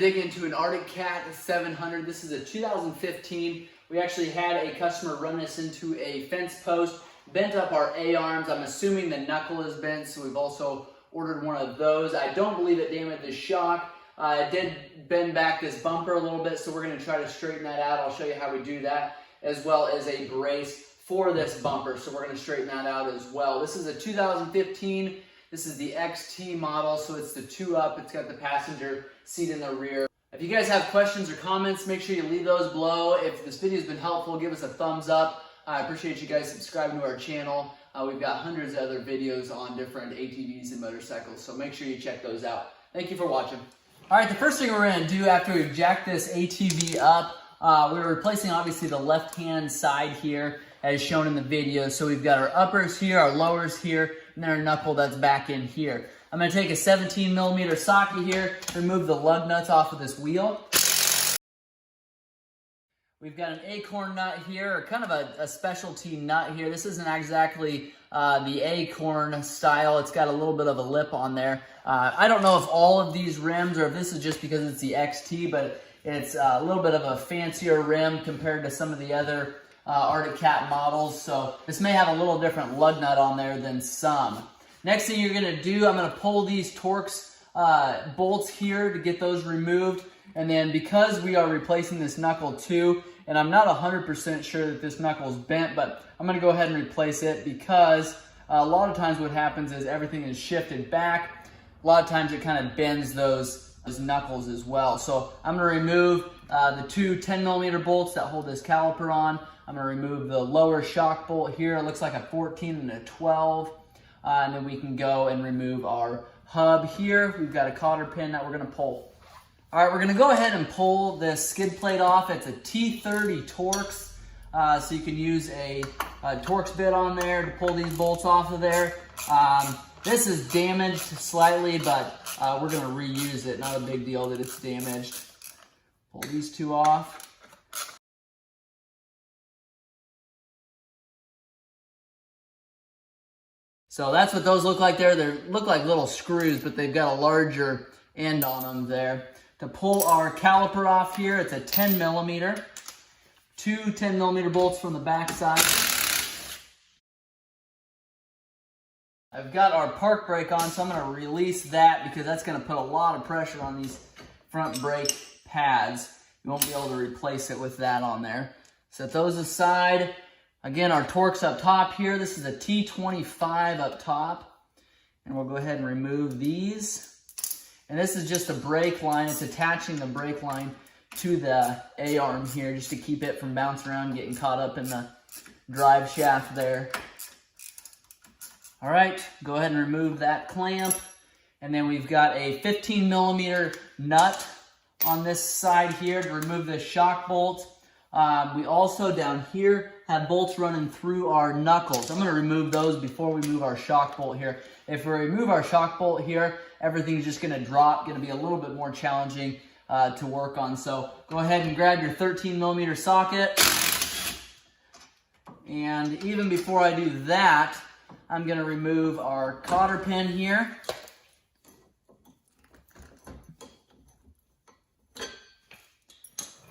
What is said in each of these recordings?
dig into an Arctic Cat 700. This is a 2015. We actually had a customer run this into a fence post, bent up our A-arms. I'm assuming the knuckle is bent, so we've also ordered one of those. I don't believe it damaged the shock. It did bend back this bumper a little bit, so we're going to try to straighten that out. I'll show you how we do that, as well as a brace for this bumper, so we're going to straighten that out as well. This is a 2015. This is the XT model, so it's the 2-up. It's got the passenger seat in the rear. If you guys have questions or comments, make sure you leave those below. If this video has been helpful, give us a thumbs up. I appreciate you guys subscribing to our channel. We've got hundreds of other videos on different ATVs and motorcycles, so make sure you check those out. Thank you for watching. All right, the first thing we're going to do after we've jacked this ATV up, we're replacing obviously the left-hand side here as shown in the video. So we've got our uppers here, our lowers here, and then our knuckle that's back in here. I'm going to take a 17mm socket here, remove the lug nuts off of this wheel. We've got an acorn nut here, or kind of a specialty nut here. This isn't exactly the acorn style. It's got a little bit of a lip on there. I don't know if all of these rims, or if this is just because it's the XT, but it's a little bit of a fancier rim compared to some of the other Arctic Cat models. So this may have a little different lug nut on there than some. Next thing you're going to do, I'm going to pull these Torx bolts here to get those removed. And then because we are replacing this knuckle too, and I'm not 100% sure that this knuckle is bent, but I'm going to go ahead and replace it because a lot of times what happens is everything is shifted back. A lot of times it kind of bends those knuckles as well. So I'm going to remove the two 10mm bolts that hold this caliper on. I'm going to remove the lower shock bolt here. It looks like a 14 and a 12. And then we can go and remove our hub here. We've got a cotter pin that we're going to pull. All right, we're going to go ahead and pull this skid plate off. It's a T30 Torx, so you can use a Torx bit on there to pull these bolts off of there. This is damaged slightly, but we're going to reuse it. Not a big deal that it's damaged. Pull these two off. So that's what those look like there. They look like little screws, but they've got a larger end on them there. To pull our caliper off here, it's a 10mm. Two 10mm bolts from the back side. I've got our park brake on, so I'm going to release that because that's going to put a lot of pressure on these front brake pads. You won't be able to replace it with that on there. Set those aside. Again, our Torx up top here. This is a T25 up top. And we'll go ahead and remove these. And this is just a brake line. It's attaching the brake line to the A-arm here just to keep it from bouncing around and getting caught up in the drive shaft there. All right, go ahead and remove that clamp. And then we've got a 15mm nut on this side here to remove the shock bolt. We also down here have bolts running through our knuckles. I'm going to remove those before we move our shock bolt here. If we remove our shock bolt here, everything's just going to drop, going to be a little bit more challenging to work on. So go ahead and grab your 13mm socket. And even before I do that, I'm going to remove our cotter pin here.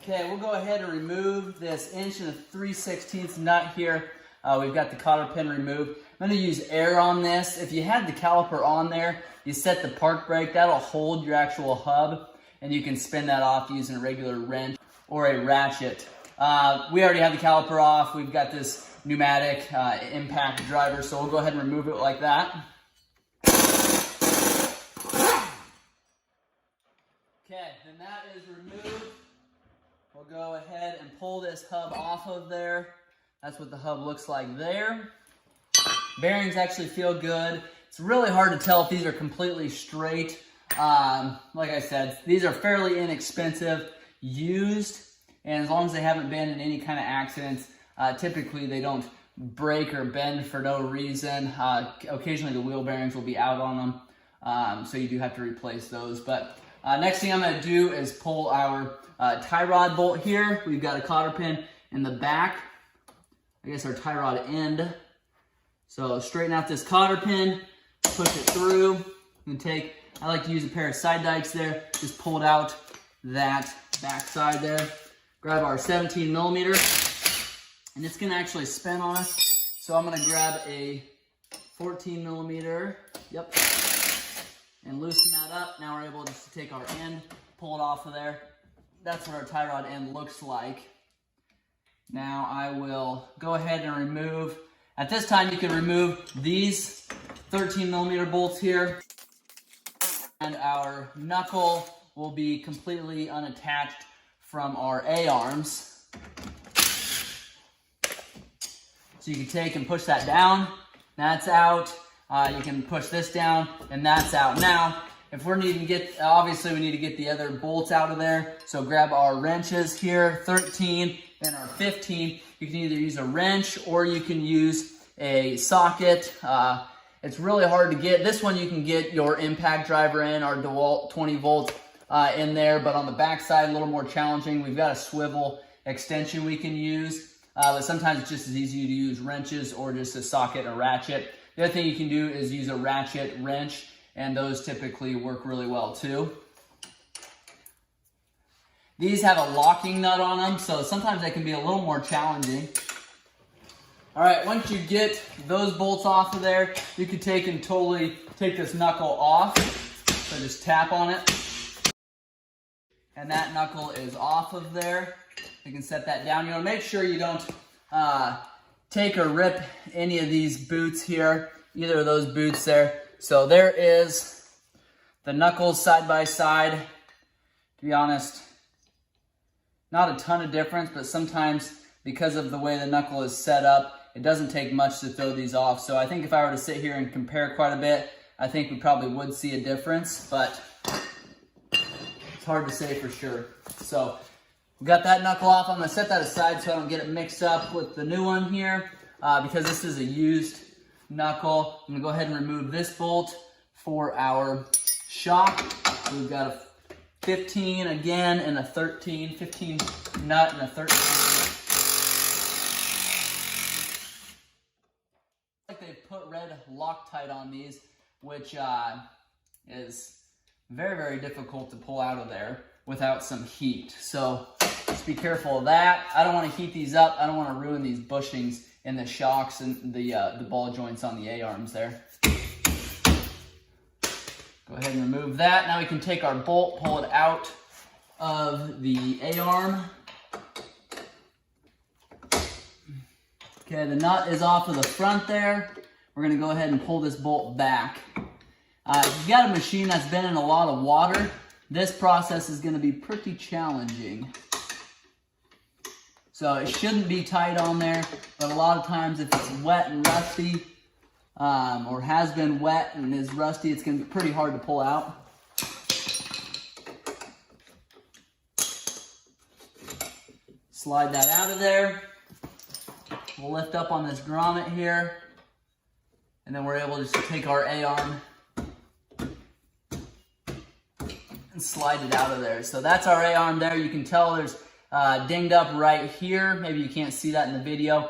Okay, we'll go ahead and remove this 1 3/16 nut here. We've got the cotter pin removed. I'm going to use air on this. If you had the caliper on there, you set the park brake, that'll hold your actual hub, and you can spin that off using a regular wrench or a ratchet. We already have the caliper off. We've got this pneumatic impact driver, so we'll go ahead and remove it like that. Okay, then that is removed. We'll go ahead and pull this hub off of there. That's what the hub looks like there. Bearings actually feel good. It's really hard to tell if these are completely straight. Like I said, these are fairly inexpensive, used, and as long as they haven't been in any kind of accidents, typically they don't break or bend for no reason. Occasionally the wheel bearings will be out on them, so you do have to replace those. But next thing I'm going to do is pull our tie rod bolt here. We've got a cotter pin in the back, I guess our tie rod end. So straighten out this cotter pin, push it through, and I like to use a pair of side dikes there, just pull it out, that backside there. Grab our 17 millimeter, and it's gonna actually spin on us. So I'm gonna grab a 14 millimeter, yep, and loosen that up. Now we're able just to take our end, pull it off of there. That's what our tie rod end looks like. Now I will go ahead and remove, at this time you can remove these 13 millimeter bolts here, and our knuckle will be completely unattached from our A-arms. So you can take and push that down, that's out. You can push this down and that's out. Now, if we're needing to get, obviously we need to get the other bolts out of there. So grab our wrenches here, 13 and our 15. You can either use a wrench or you can use a socket. It's really hard to get. This one you can get your impact driver in, our DeWalt 20 volts in there, but on the back side, a little more challenging. We've got a swivel extension we can use, but sometimes it's just as easy to use wrenches or just a socket and a ratchet. The other thing you can do is use a ratchet wrench, and those typically work really well too. These have a locking nut on them, so sometimes they can be a little more challenging. All right, once you get those bolts off of there, you can take and totally take this knuckle off. So just tap on it. And that knuckle is off of there. You can set that down. You want to make sure you don't take or rip any of these boots here, either of those boots there. So there is the knuckles side by side. To be honest, not a ton of difference, but sometimes because of the way the knuckle is set up, it doesn't take much to throw these off. So I think if I were to sit here and compare quite a bit, I think we probably would see a difference, but it's hard to say for sure. So we got that knuckle off. I'm gonna set that aside so I don't get it mixed up with the new one here, because this is a used knuckle. I'm gonna go ahead and remove this bolt for our shock. So we've got a 15 again and a 13, 15 nut and a 13. Like they've put red Loctite on these, which is very, very difficult to pull out of there without some heat. So just be careful of that. I don't want to heat these up. I don't want to ruin these bushings in the shocks and the ball joints on the A-arms there. Go ahead and remove that. Now we can take our bolt, pull it out of the A-arm. Okay, the nut is off of the front there. We're gonna go ahead and pull this bolt back. If you've got a machine that's been in a lot of water, this process is gonna be pretty challenging. So it shouldn't be tight on there, but a lot of times if it's wet and rusty, or has been wet and is rusty, it's gonna be pretty hard to pull out. Slide that out of there. We'll lift up on this grommet here, and then we're able to just take our A-arm and slide it out of there. So that's our A-arm there. You can tell there's dinged up right here. Maybe you can't see that in the video.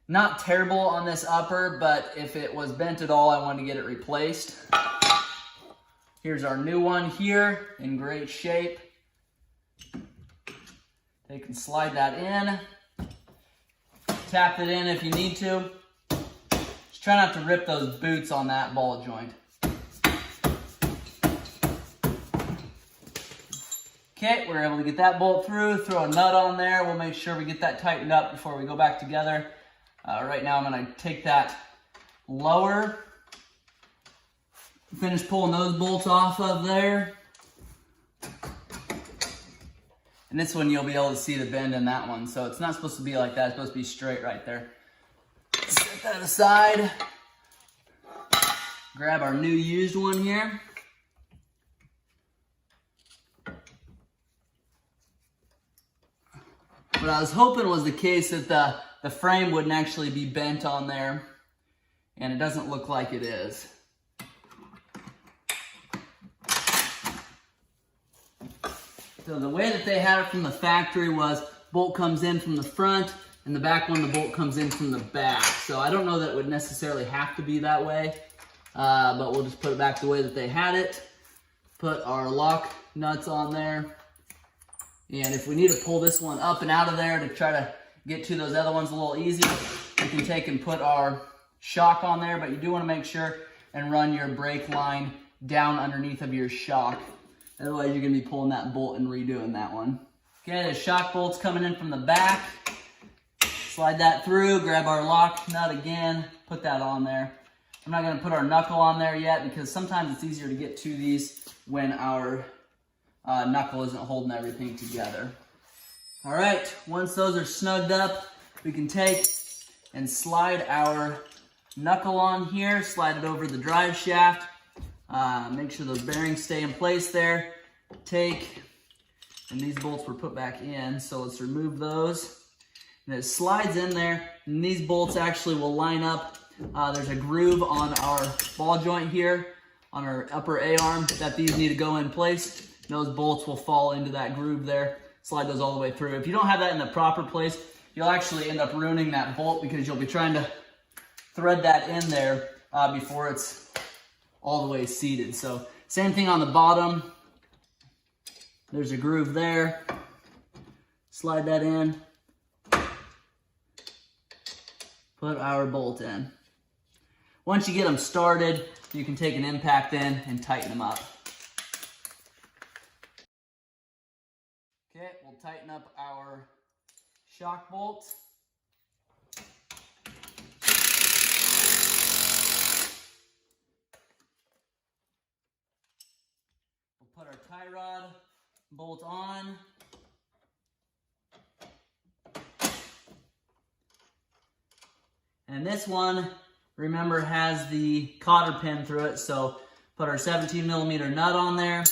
Not terrible on this upper, but if it was bent at all, I wanted to get it replaced. Here's our new one here, in great shape. You can slide that in. Tap it in if you need to. Just try not to rip those boots on that ball joint. Okay, we're able to get that bolt through, throw a nut on there. We'll make sure we get that tightened up before we go back together. Right now I'm gonna take that lower, finish pulling those bolts off of there. And this one you'll be able to see the bend in that one. So it's not supposed to be like that, it's supposed to be straight right there. Set that aside. Grab our new used one here. What I was hoping was the case that the frame wouldn't actually be bent on there, and it doesn't look like it is. So the way that they had it from the factory was bolt comes in from the front, and the back one, the bolt comes in from the back. So I don't know that it would necessarily have to be that way, but we'll just put it back the way that they had it. Put our lock nuts on there. And if we need to pull this one up and out of there to try to get to those other ones a little easy, we can take and put our shock on there, but you do want to make sure and run your brake line down underneath of your shock. Otherwise, you're going to be pulling that bolt and redoing that one. Okay, the shock bolt's coming in from the back. Slide that through, grab our lock nut again, put that on there. I'm not going to put our knuckle on there yet because sometimes it's easier to get to these when our knuckle isn't holding everything together. All right, once those are snugged up, we can take and slide our knuckle on here, slide it over the drive shaft, make sure those bearings stay in place there. Take, and these bolts were put back in, so let's remove those. And it slides in there, and these bolts actually will line up. There's a groove on our ball joint here, on our upper A-arm, that these need to go in place. Those bolts will fall into that groove there. Slide those all the way through. If you don't have that in the proper place, you'll actually end up ruining that bolt because you'll be trying to thread that in there before it's all the way seated. So same thing on the bottom. There's a groove there. Slide that in. Put our bolt in. Once you get them started, you can take an impact in and tighten them up. Okay, we'll tighten up our shock bolt. We'll put our tie rod bolt on. And this one, remember, has the cotter pin through it, so put our 17mm nut on there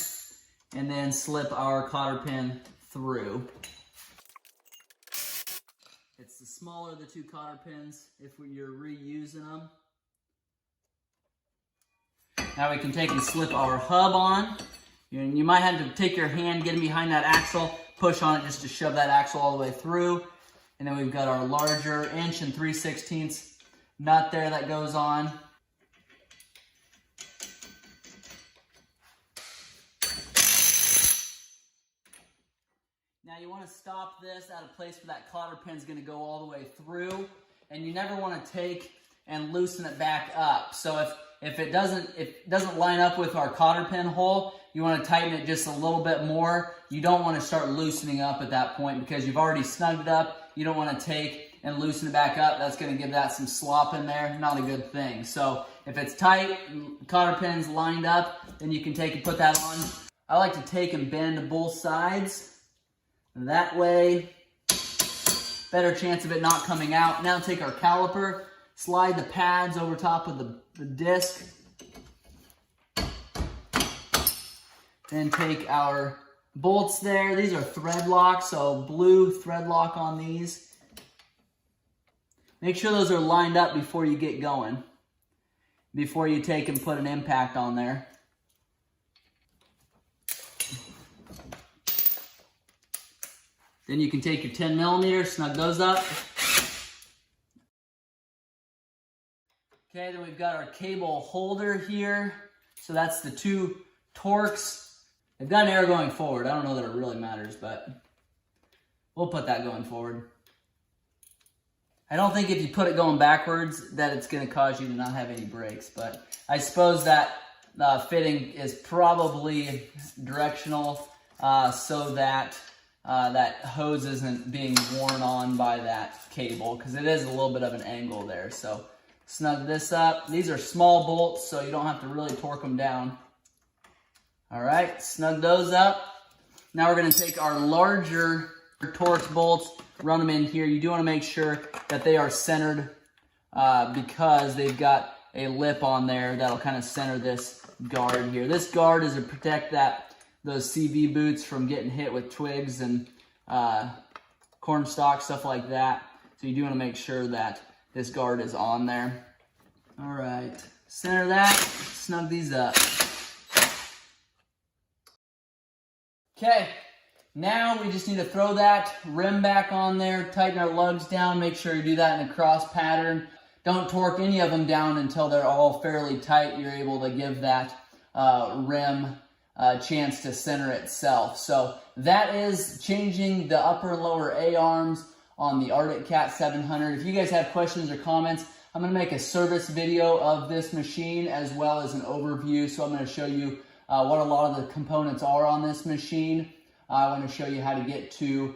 and then slip our cotter pin through. It's the smaller of the two cotter pins if you're reusing them. Now we can take and slip our hub on. You might have to take your hand, get in behind that axle, push on it just to shove that axle all the way through. And then we've got our larger 1 3/16" nut there that goes on. Now you want to stop this at a place where that cotter pin is going to go all the way through, and you never want to take and loosen it back up. So if it doesn't line up with our cotter pin hole, you want to tighten it just a little bit more. You don't want to start loosening up at that point because you've already snugged it up. You don't want to take and loosen it back up. That's going to give that some slop in there. Not a good thing. So if it's tight, cotter pin's lined up, then you can take and put that on. I like to take and bend both sides. That way, better chance of it not coming out. Now take our caliper, slide the pads over top of the disc. Then take our bolts there. These are thread locks, so blue thread lock on these. Make sure those are lined up before you get going, before you take and put an impact on there. Then you can take your 10mm, snug those up. Okay, then we've got our cable holder here. So that's the two Torx. They've got an arrow going forward. I don't know that it really matters, but we'll put that going forward. I don't think if you put it going backwards that it's going to cause you to not have any brakes, but I suppose that fitting is probably directional so that that hose isn't being worn on by that cable, because it is a little bit of an angle there. So snug this up. These are small bolts, so you don't have to really torque them down. All right, snug those up. Now we're going to take our larger Torx bolts, run them in here. You do want to make sure that they are centered because they've got a lip on there that'll kind of center this guard here. This guard is to protect those CV boots from getting hit with twigs and corn stalk, stuff like that. So you do want to make sure that this guard is on there. All right, center that, snug these up. Okay, now we just need to throw that rim back on there, tighten our lugs down, make sure you do that in a cross pattern. Don't torque any of them down until they're all fairly tight. You're able to give that rim chance to center itself. So that is changing the upper and lower A-arms on the Arctic Cat 700. If you guys have questions or comments, I'm going to make a service video of this machine as well as an overview. So I'm going to show you what a lot of the components are on this machine. I want to show you how to get to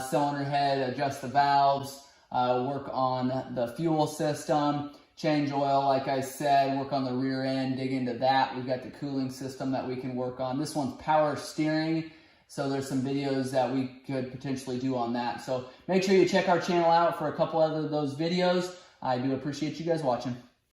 cylinder head, adjust the valves, work on the fuel system, change oil, like I said, work on the rear end, dig into that. We've got the cooling system that we can work on. This one's power steering, so there's some videos that we could potentially do on that. So make sure you check our channel out for a couple of those videos. I do appreciate you guys watching.